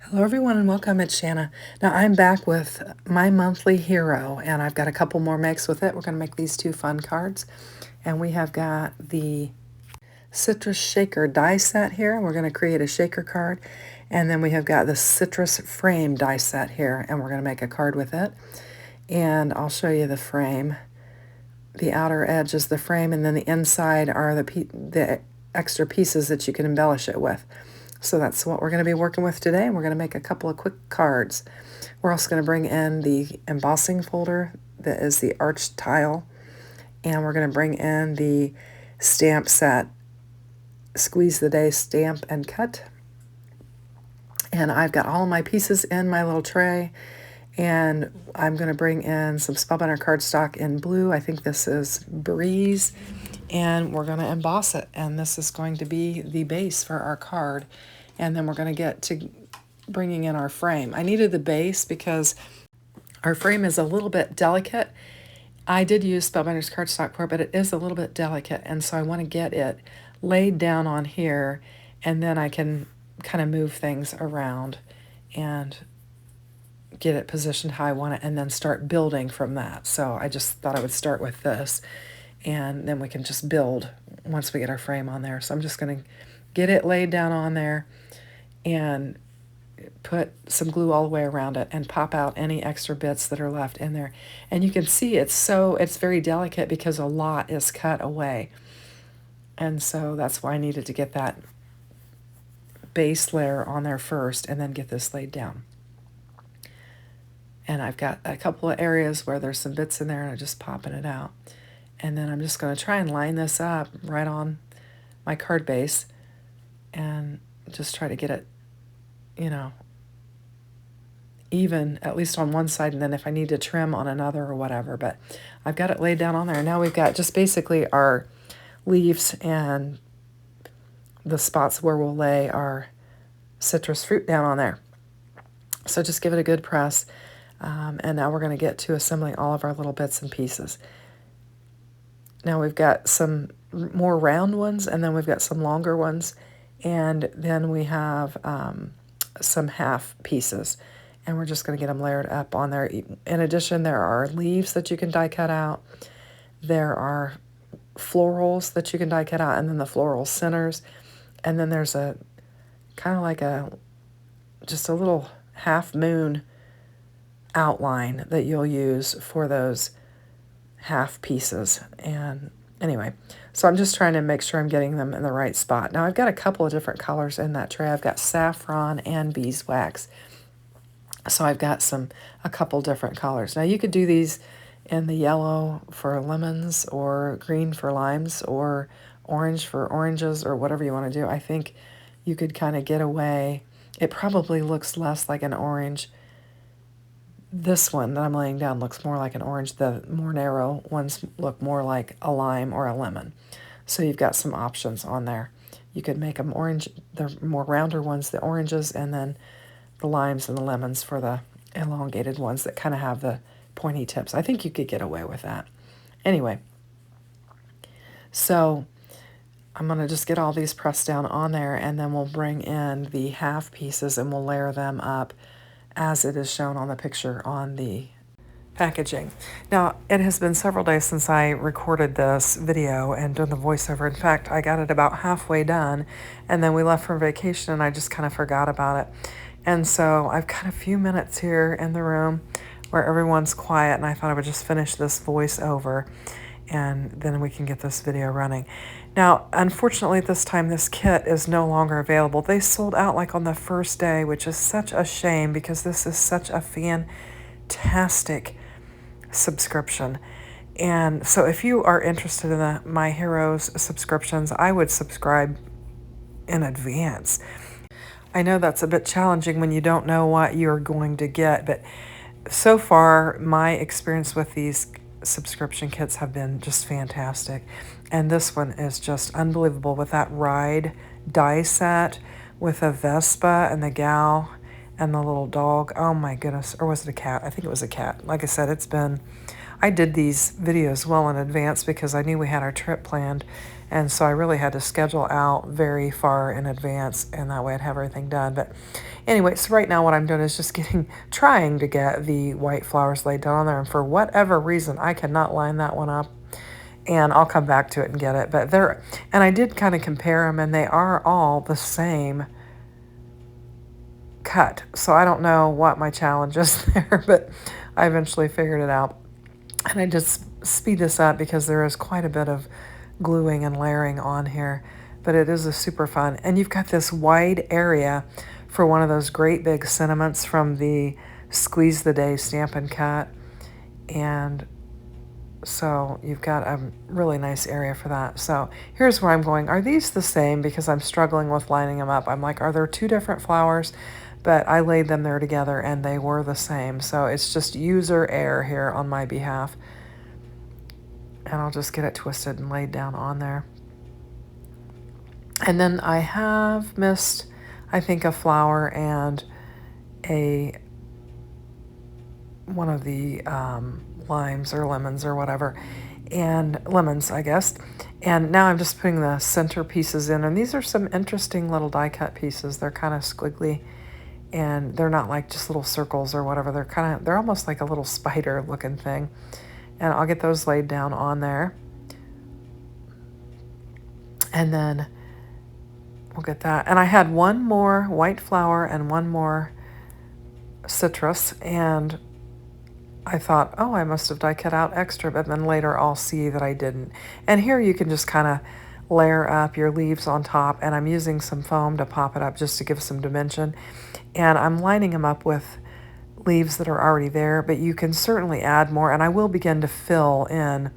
Hello everyone and welcome, it's Shanna. Now I'm back with my monthly hero and I've got a couple more makes with it. We're going to make these two fun cards and we have got the citrus shaker die set here. We're going to create a shaker card, and then we have got the citrus frame die set here and we're going to make a card with it. And I'll show you the frame. The outer edge is the frame and then the inside are the extra pieces that you can embellish it with. So that's what we're going to be working with today. We're going to make a couple of quick cards. We're also going to bring in the embossing folder that is the arched tile. And we're going to bring in the stamp set, Squeeze the Day Stamp and Cut. And I've got all my pieces in my little tray. And I'm going to bring in some spellbinder cardstock in blue. I think this is Breeze. And we're going to emboss it. And this is going to be the base for our card. And then we're going to get to bringing in our frame. I needed the base because our frame is a little bit delicate. I did use Spellbinder's cardstock for it, but it is a little bit delicate. And so I want to get it laid down on here, and then I can kind of move things around and get it positioned how I want it and then start building from that. So I just thought I would start with this, and then we can just build once we get our frame on there. So I'm just going to get it laid down on there and put some glue all the way around it and pop out any extra bits that are left in there. And you can see it's very delicate because a lot is cut away. And so that's why I needed to get that base layer on there first and then get this laid down. And I've got a couple of areas where there's some bits in there and I'm just popping it out. And then I'm just going to try and line this up right on my card base and just try to get it, even at least on one side, and then if I need to trim on another or whatever. But I've got it laid down on there. Now we've got just basically our leaves and the spots where we'll lay our citrus fruit down on there. So just give it a good press. And now we're going to get to assembling all of our little bits and pieces. Now we've got some more round ones, and then we've got some longer ones, and then we have some half pieces, and we're just going to get them layered up on there. In addition, there are leaves that you can die cut out. There are florals that you can die cut out, and then the floral centers, and then there's a kind of like just a little half moon outline that you'll use for those half pieces. And anyway, so I'm just trying to make sure I'm getting them in the right spot. Now I've got a couple of different colors in that tray. I've got saffron and beeswax. So I've got a couple different colors. Now you could do these in the yellow for lemons or green for limes or orange for oranges or whatever you want to do. I think you could kind of get away. It probably looks less like an orange. This one that I'm laying down looks more like an orange. The more narrow ones look more like a lime or a lemon. So you've got some options on there. You could make them orange, the more rounder ones, the oranges, and then the limes and the lemons for the elongated ones that kind of have the pointy tips. I think you could get away with that. Anyway, so I'm going to just get all these pressed down on there, and then we'll bring in the half pieces and we'll layer them up as it is shown on the picture on the packaging. Now, it has been several days since I recorded this video and done the voiceover. In fact, I got it about halfway done, and then we left for vacation and I just kind of forgot about it. And so I've got a few minutes here in the room where everyone's quiet, and I thought I would just finish this voiceover and then we can get this video running. Now, unfortunately, at this time, this kit is no longer available. They sold out like on the first day, which is such a shame because this is such a fantastic subscription. And so if you are interested in the My Heroes subscriptions, I would subscribe in advance. I know that's a bit challenging when you don't know what you're going to get, but so far, my experience with these subscription kits have been just fantastic. And this one is just unbelievable with that ride die set with a Vespa and the gal and the little dog. Oh my goodness. Or was it a cat? I think it was a cat. Like I said, I did these videos well in advance because I knew we had our trip planned, and so I really had to schedule out very far in advance, and that way I'd have everything done. But anyway, so right now what I'm doing is just trying to get the white flowers laid down on there, and for whatever reason I cannot line that one up, and I'll come back to it and get it. But and I did kind of compare them, and they are all the same cut. So I don't know what my challenge is there, but I eventually figured it out. And I just speed this up because there is quite a bit of gluing and layering on here, but it is a super fun. And you've got this wide area for one of those great big sentiments from the Squeeze the Day Stampin' Cut. And so you've got a really nice area for that. So here's where I'm going. Are these the same? Because I'm struggling with lining them up. I'm like, are there two different flowers? But I laid them there together and they were the same. So it's just user error here on my behalf. And I'll just get it twisted and laid down on there. And then I have missed, I think, a flower and one of the limes or lemons or whatever, and lemons, I guess. And now I'm just putting the center pieces in, and these are some interesting little die cut pieces. They're kind of squiggly, and they're not like just little circles or whatever. They're almost like a little spider looking thing. And I'll get those laid down on there. And then we'll get that. And I had one more white flower and one more citrus, and I thought, oh, I must have die cut out extra, but then later I'll see that I didn't. And here you can just kind of layer up your leaves on top, and I'm using some foam to pop it up just to give some dimension. And I'm lining them up with leaves that are already there, but you can certainly add more, and I will begin to fill in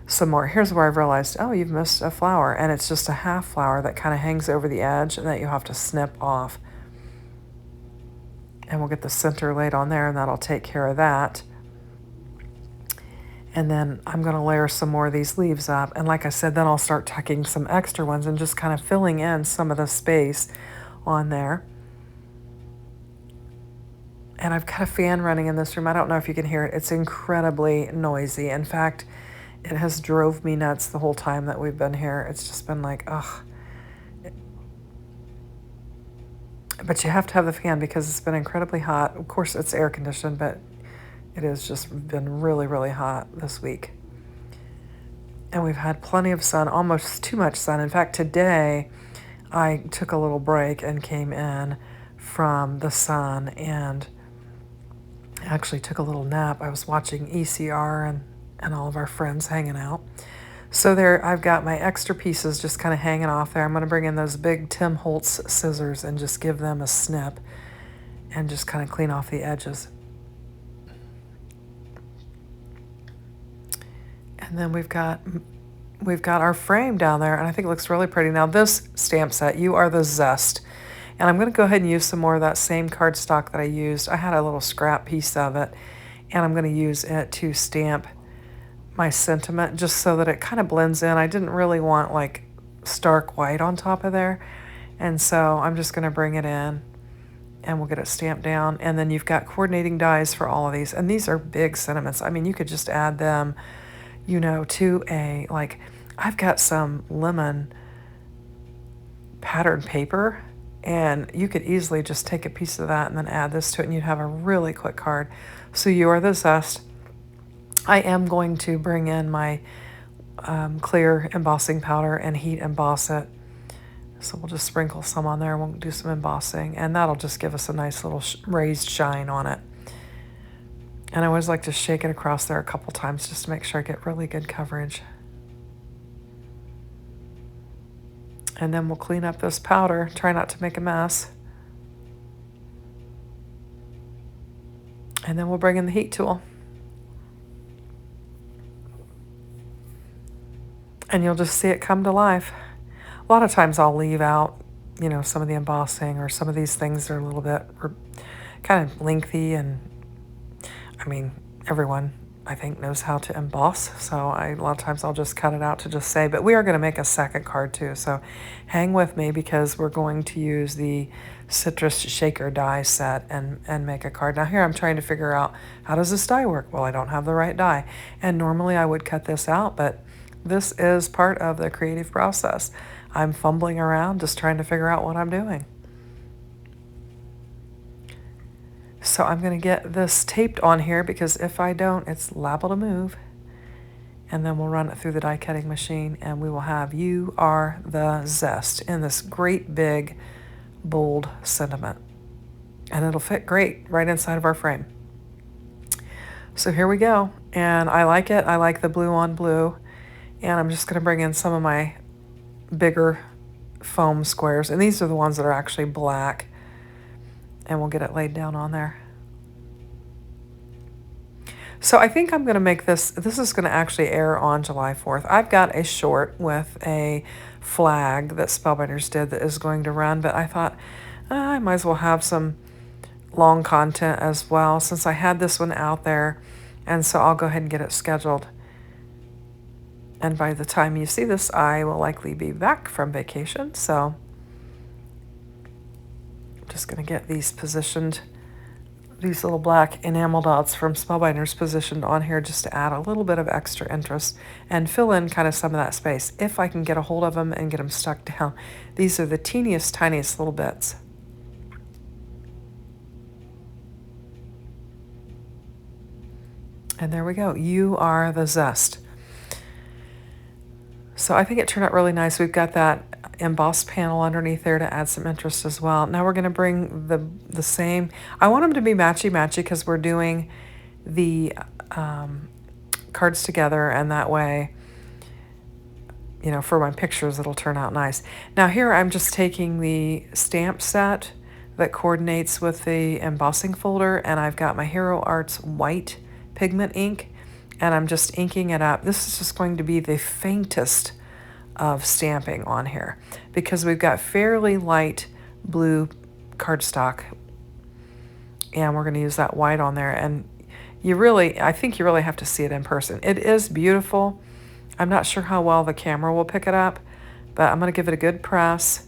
some more. Here's where I've realized, oh, you've missed a flower, and it's just a half flower that kind of hangs over the edge and that you have to snip off. And we'll get the center laid on there, and that'll take care of that. And then I'm going to layer some more of these leaves up. And like I said, then I'll start tucking some extra ones and just kind of filling in some of the space on there. And I've got a fan running in this room. I don't know if you can hear it. It's incredibly noisy. In fact, it has drove me nuts the whole time that we've been here. It's just been like, ugh. But you have to have the fan because it's been incredibly hot. Of course, it's air conditioned, but it has just been really, really hot this week. And we've had plenty of sun, almost too much sun. In fact, today I took a little break and came in from the sun and actually took a little nap. I was watching ECR and all of our friends hanging out. So there, I've got my extra pieces just kind of hanging off there. I'm going to bring in those big Tim Holtz scissors and just give them a snip and just kind of clean off the edges. And then we've got our frame down there, and I think it looks really pretty. Now this stamp set, You Are the Zest. And I'm going to go ahead and use some more of that same cardstock that I used. I had a little scrap piece of it, and I'm going to use it to stamp my sentiment just so that it kind of blends in. I didn't really want like stark white on top of there. And so I'm just going to bring it in and we'll get it stamped down. And then you've got coordinating dies for all of these. And these are big sentiments. I mean, you could just add them, you know, to like, I've got some lemon pattern paper, and you could easily just take a piece of that and then add this to it, and you'd have a really quick card. So You Are the Zest. I am going to bring in my clear embossing powder and heat emboss it. So we'll just sprinkle some on there. We'll do some embossing, and that'll just give us a nice little raised shine on it. And I always like to shake it across there a couple times just to make sure I get really good coverage. And then we'll clean up this powder. Try not to make a mess. And then we'll bring in the heat tool. And you'll just see it come to life. A lot of times I'll leave out, you know, some of the embossing, or some of these things are a little bit kind of lengthy, and I mean, everyone I think, knows how to emboss. So a lot of times I'll just cut it out to just say, but we are going to make a second card too. So hang with me because we're going to use the citrus shaker die set and make a card. Now here I'm trying to figure out, how does this die work? Well, I don't have the right die. And normally I would cut this out, but this is part of the creative process. I'm fumbling around just trying to figure out what I'm doing. So I'm going to get this taped on here because if I don't, it's liable to move. And then we'll run it through the die cutting machine and we will have "You Are the Zest" in this great big bold sentiment. And it'll fit great right inside of our frame. So here we go. And I like it. I like the blue on blue. And I'm just going to bring in some of my bigger foam squares. And these are the ones that are actually black. And we'll get it laid down on there. So I think I'm going to make this is going to actually air on July 4th. I've got a short with a flag that Spellbinders did that is going to run, but I thought I might as well have some long content as well since I had this one out there. And so I'll go ahead and get it scheduled. And by the time you see this, I will likely be back from vacation. So I'm just going to get these positioned, these little black enamel dots from Spellbinders positioned on here just to add a little bit of extra interest and fill in kind of some of that space. If I can get a hold of them and get them stuck down. These are the teeniest, tiniest little bits. And there we go. You are the zest. So I think it turned out really nice. We've got that embossed panel underneath there to add some interest as well. Now we're going to bring the same. I want them to be matchy-matchy because we're doing the cards together, and that way, you know, for my pictures, it'll turn out nice. Now here I'm just taking the stamp set that coordinates with the embossing folder, and I've got my Hero Arts white pigment ink, and I'm just inking it up. This is just going to be the faintest of stamping on here because we've got fairly light blue cardstock, and we're going to use that white on there. And I think you really have to see it in person. It is beautiful. I'm not sure how well the camera will pick it up, but I'm going to give it a good press.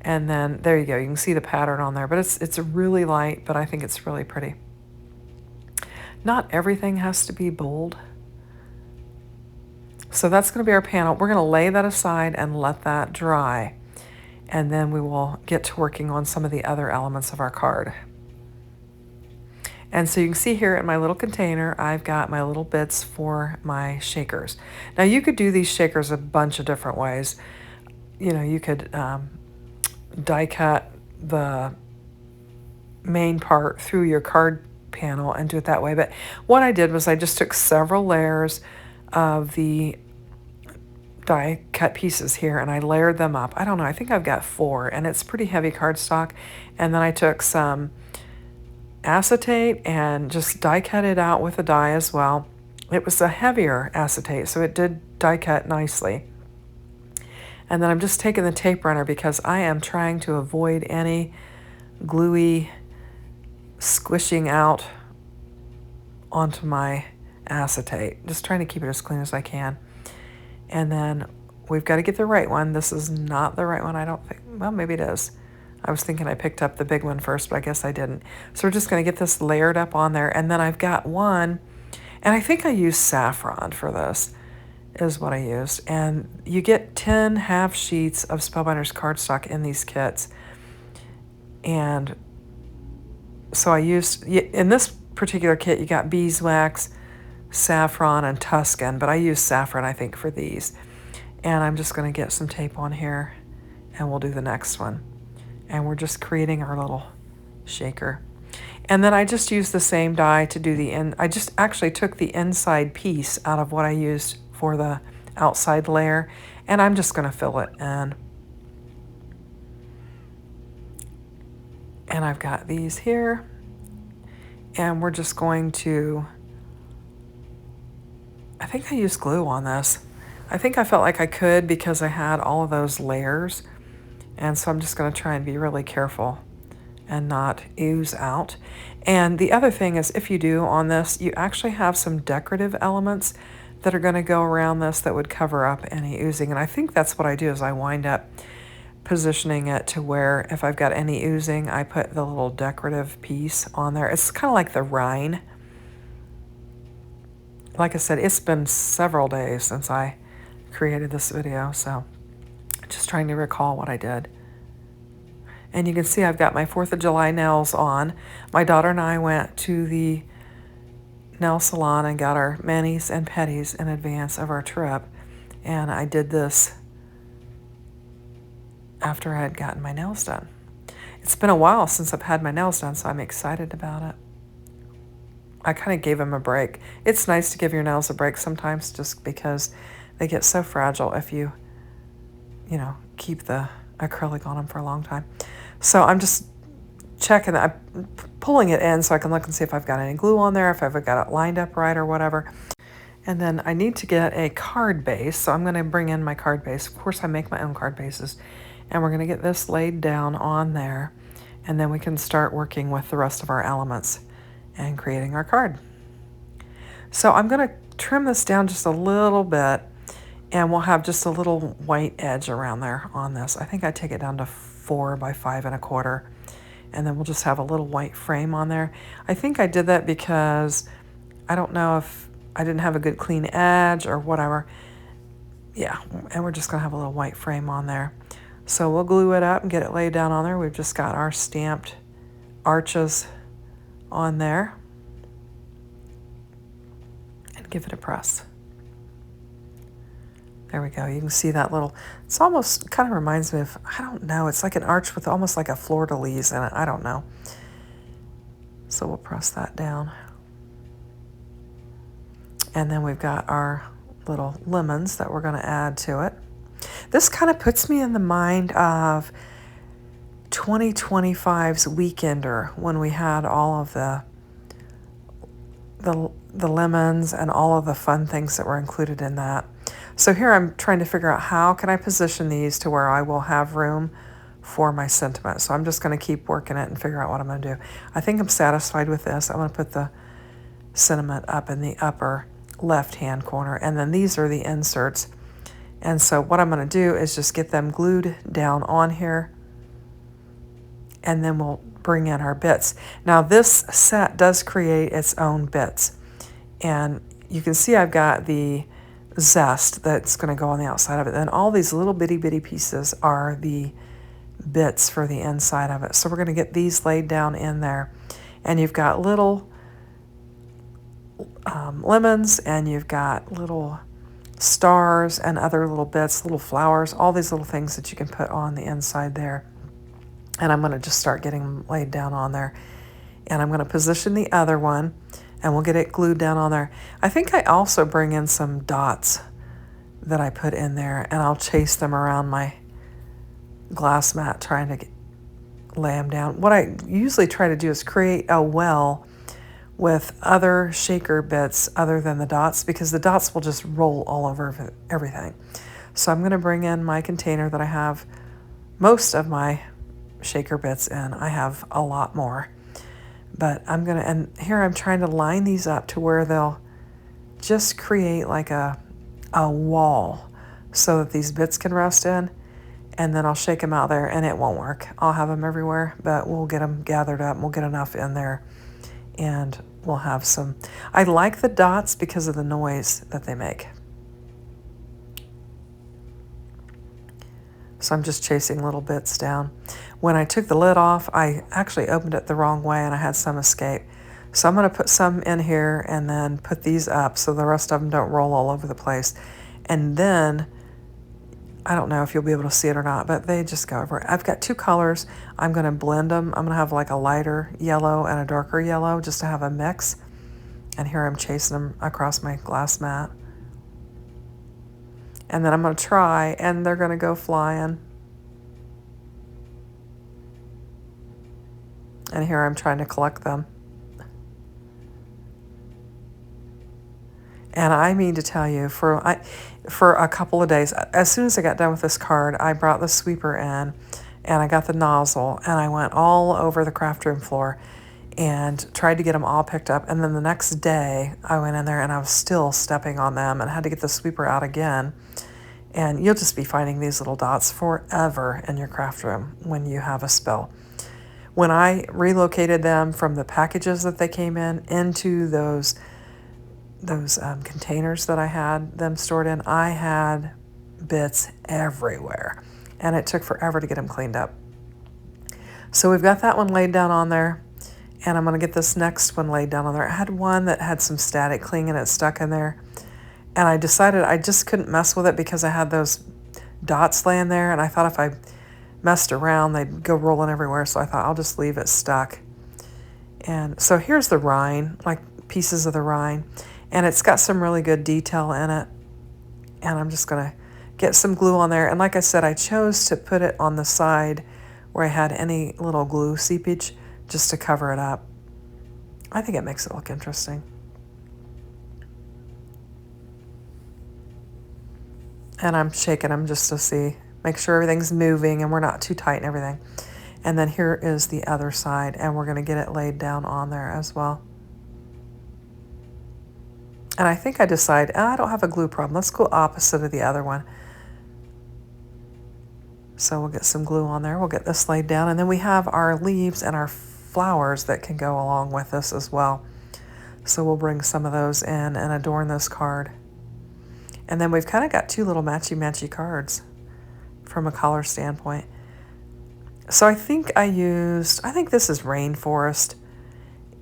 And then there you go. You can see the pattern on there, but it's really light, but I think it's really pretty. Not everything has to be bold. So that's going to be our panel. We're going to lay that aside and let that dry. And then we will get to working on some of the other elements of our card. And so you can see here in my little container, I've got my little bits for my shakers. Now you could do these shakers a bunch of different ways. You know, you could die cut the main part through your card panel and do it that way. But what I did was I just took several layers of the die cut pieces here and I layered them up. I don't know, I think I've got 4, and it's pretty heavy cardstock. And then I took some acetate and just die cut it out with a die as well. It was a heavier acetate, so it did die cut nicely. And then I'm just taking the tape runner because I am trying to avoid any gluey squishing out onto my acetate. Just trying to keep it as clean as I can. And then we've got to get the right one. This is not the right one, I don't think. Well, maybe it is. I was thinking I picked up the big one first, but I guess I didn't. So we're just going to get this layered up on there. And then I've got one, and I think I used saffron for this, is what I used. And you get 10 half sheets of Spellbinders cardstock in these kits. And so I used, in this particular kit, you got beeswax, saffron, and Tuscan, but I used saffron, I think, for these. And I'm just going to get some tape on here, and we'll do the next one. And we're just creating our little shaker. And then I just used the same die to do the I just actually took the inside piece out of what I used for the outside layer, and I'm just going to fill it in. And I've got these here, and we're just going to, I think I used glue on this. I think I felt like I could because I had all of those layers. And so I'm just going to try and be really careful and not ooze out. And the other thing is, if you do on this, you actually have some decorative elements that are going to go around this that would cover up any oozing. And I think that's what I do, is I wind up positioning it to where if I've got any oozing, I put the little decorative piece on there. It's kind of like the rind. Like I said, it's been several days since I created this video, so just trying to recall what I did. And you can see I've got my 4th of July nails on. My daughter and I went to the nail salon and got our manis and pedis in advance of our trip. And I did this after I had gotten my nails done. It's been a while since I've had my nails done, so I'm excited about it. I kind of gave them a break. It's nice to give your nails a break sometimes, just because they get so fragile if you keep the acrylic on them for a long time. So I'm just checking, I'm pulling it in so I can look and see if I've got any glue on there, if I've got it lined up right or whatever. And then I need to get a card base, so I'm going to bring in my card base. Of course, I make my own card bases. And we're going to get this laid down on there, and then we can start working with the rest of our elements and creating our card. So I'm going to trim this down just a little bit, and we'll have just a little white edge around there on this. I think I take it down to 4 by 5 1/4, and then we'll just have a little white frame on there. I think I did that because I don't know if I didn't have a good clean edge or whatever. Yeah, and we're just going to have a little white frame on there. So we'll glue it up and get it laid down on there. We've just got our stamped arches on there. And give it a press. There we go. You can see that little, it's almost kind of reminds me of, I don't know, it's like an arch with almost like a fleur-de-lis in it. I don't know. So we'll press that down. And then we've got our little lemons that we're going to add to it. This kind of puts me in the mind of 2025's Weekender, when we had all of the lemons and all of the fun things that were included in that. So here I'm trying to figure out how can I position these to where I will have room for my sentiment. So I'm just going to keep working it and figure out what I'm going to do. I think I'm satisfied with this. I'm going to put the sentiment up in the upper left-hand corner, and then these are the inserts. And so what I'm going to do is just get them glued down on here, and then we'll bring in our bits. Now this set does create its own bits, and you can see I've got the zest that's going to go on the outside of it. Then all these little bitty pieces are the bits for the inside of it. So we're going to get these laid down in there, and you've got little lemons, and you've got little stars and other little bits, little flowers, all these little things that you can put on the inside there. And I'm going to just start getting them laid down on there. And I'm going to position the other one, and we'll get it glued down on there. I think I also bring in some dots that I put in there, and I'll chase them around my glass mat trying to lay them down. What I usually try to do is create a well with other shaker bits other than the dots, because the dots will just roll all over everything. So I'm going to bring in my container that I have most of my shaker bits in. I have a lot more, but I'm going to, and here I'm trying to line these up to where they'll just create like a wall so that these bits can rest in, and then I'll shake them out there, and it won't work. I'll have them everywhere, but we'll get them gathered up and we'll get enough in there, and we'll have some. I like the dots because of the noise that they make. So I'm just chasing little bits down. When I took the lid off, I actually opened it the wrong way and I had some escape. So I'm going to put some in here and then put these up so the rest of them don't roll all over the place. And then, I don't know if you'll be able to see it or not, but they just go over. I've got two colors. I'm going to blend them. I'm going to have like a lighter yellow and a darker yellow just to have a mix. And here I'm chasing them across my glass mat. And then I'm going to try, and they're going to go flying. And here I'm trying to collect them. And I mean to tell you, for a couple of days, as soon as I got done with this card, I brought the sweeper in and I got the nozzle, and I went all over the craft room floor and tried to get them all picked up. And then the next day I went in there and I was still stepping on them and had to get the sweeper out again. And you'll just be finding these little dots forever in your craft room when you have a spill. When I relocated them from the packages that they came in into those containers that I had them stored in, I had bits everywhere, and it took forever to get them cleaned up. So we've got that one laid down on there, and I'm going to get this next one laid down on there. I had one that had some static cling and it stuck in there, and I decided I just couldn't mess with it because I had those dots laying there, and I thought if I messed around they'd go rolling everywhere, so I thought I'll just leave it stuck. And so here's the rind, like pieces of the rind, and it's got some really good detail in it, and I'm just going to get some glue on there. And like I said, I chose to put it on the side where I had any little glue seepage just to cover it up. I think it makes it look interesting. And I'm shaking them just to see, make sure everything's moving and we're not too tight and everything. And then here is the other side, and we're going to get it laid down on there as well. And I think I decided, I don't have a glue problem. Let's go opposite of the other one. So we'll get some glue on there. We'll get this laid down. And then we have our leaves and our flowers that can go along with this as well. So we'll bring some of those in and adorn this card. And then we've kind of got two little matchy-matchy cards from a color standpoint. So I think this is Rainforest.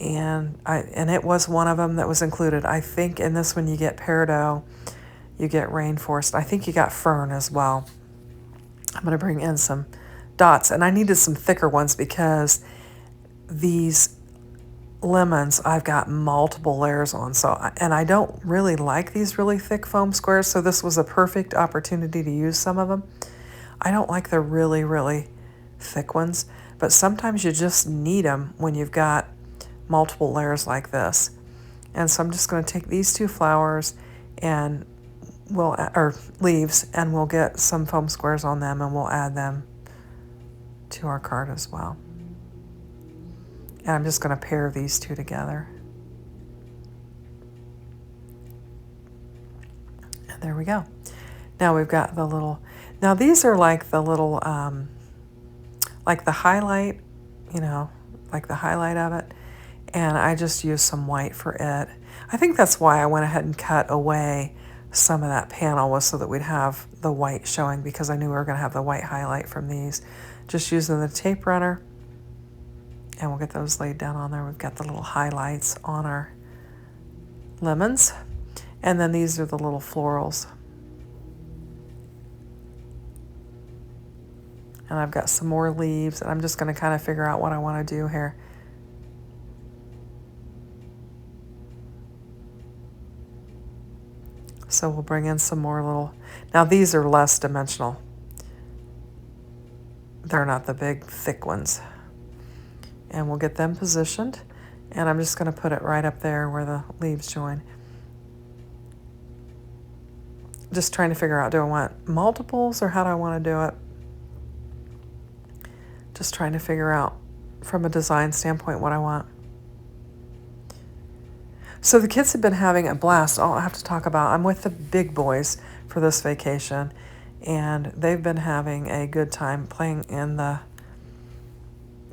And it was one of them that was included. I think in this one you get peridot, you get Rainforest. I think you got Fern as well. I'm going to bring in some dots, and I needed some thicker ones because these lemons I've got multiple layers on. And I don't really like these really thick foam squares, so this was a perfect opportunity to use some of them. I don't like the really, really thick ones, but sometimes you just need them when you've got multiple layers like this. And so I'm just going to take these two flowers and or leaves, and we'll get some foam squares on them, and we'll add them to our card as well. And I'm just going to pair these two together. And there we go. Now we've got the little, now these are like the little, like the highlight, like the highlight of it. And I just used some white for it. I think that's why I went ahead and cut away some of that panel, was so that we'd have the white showing, because I knew we were going to have the white highlight from these. Just using the tape runner, and we'll get those laid down on there. We've got the little highlights on our lemons, and then these are the little florals. And I've got some more leaves, and I'm just going to kind of figure out what I want to do here. So we'll bring in some more little, now these are less dimensional. They're not the big thick ones. And we'll get them positioned. And I'm just going to put it right up there where the leaves join. Just trying to figure out, do I want multiples or how do I want to do it? Just trying to figure out from a design standpoint what I want. So the kids have been having a blast. All I have to talk about, I'm with the big boys for this vacation, and they've been having a good time playing in the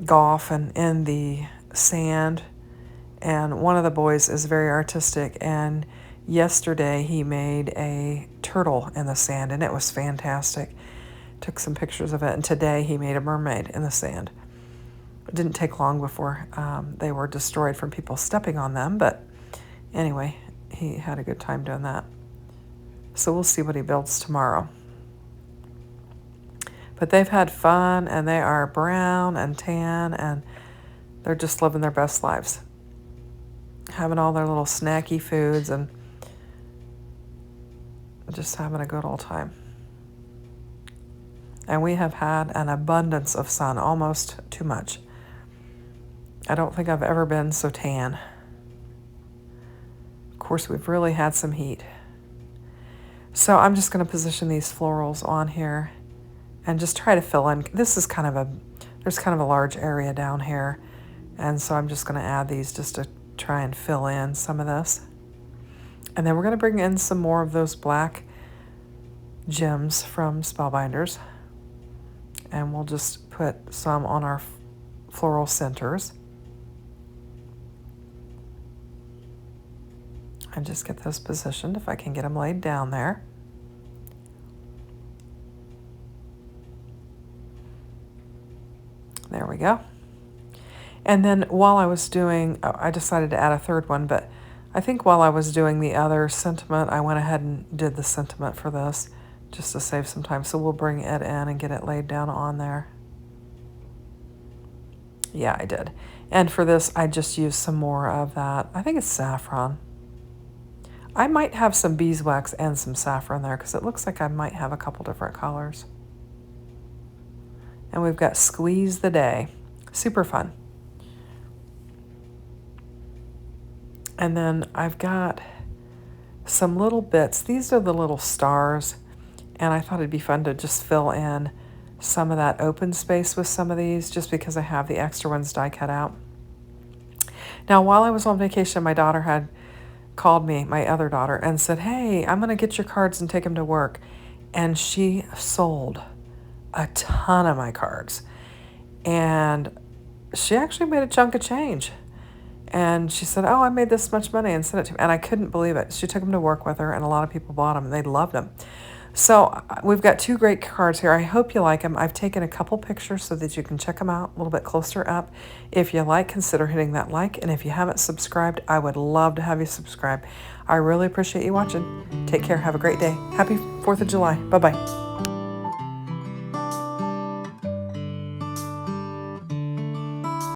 golf and in the sand. And one of the boys is very artistic, and yesterday he made a turtle in the sand, and it was fantastic. Took some pictures of it, and today he made a mermaid in the sand. It didn't take long before they were destroyed from people stepping on them, but anyway, he had a good time doing that. So we'll see what he builds tomorrow. But they've had fun, and they are brown and tan, and they're just living their best lives. Having all their little snacky foods and just having a good old time. And we have had an abundance of sun, almost too much. I don't think I've ever been so tan. Of course, we've really had some heat. So I'm just going to position these florals on here, and just try to fill in. This is there's kind of a large area down here, and so I'm just going to add these just to try and fill in some of this. And then we're going to bring in some more of those black gems from Spellbinders, and we'll just put some on our floral centers. And just get those positioned if I can get them laid down there. There we go. And then while I was doing, I decided to add a third one, but I think while I was doing the other sentiment, I went ahead and did the sentiment for this just to save some time. So we'll bring it in and get it laid down on there. Yeah, I did. And for this, I just used some more of that. I think it's saffron. I might have some beeswax and some saffron there because it looks like I might have a couple different colors. And we've got Squeeze the Day. Super fun. And then I've got some little bits. These are the little stars. And I thought it'd be fun to just fill in some of that open space with some of these just because I have the extra ones die cut out. Now, while I was on vacation, my daughter had called me, my other daughter, and said, hey, I'm going to get your cards and take them to work. And she sold a ton of my cards. And she actually made a chunk of change. And she said, oh, I made this much money and sent it to me. And I couldn't believe it. She took them to work with her, and a lot of people bought them, and they loved them. So we've got two great cards here. I hope you like them. I've taken a couple pictures so that you can check them out a little bit closer up. If you like, consider hitting that like. And if you haven't subscribed, I would love to have you subscribe. I really appreciate you watching. Take care. Have a great day. Happy 4th of July. Bye-bye.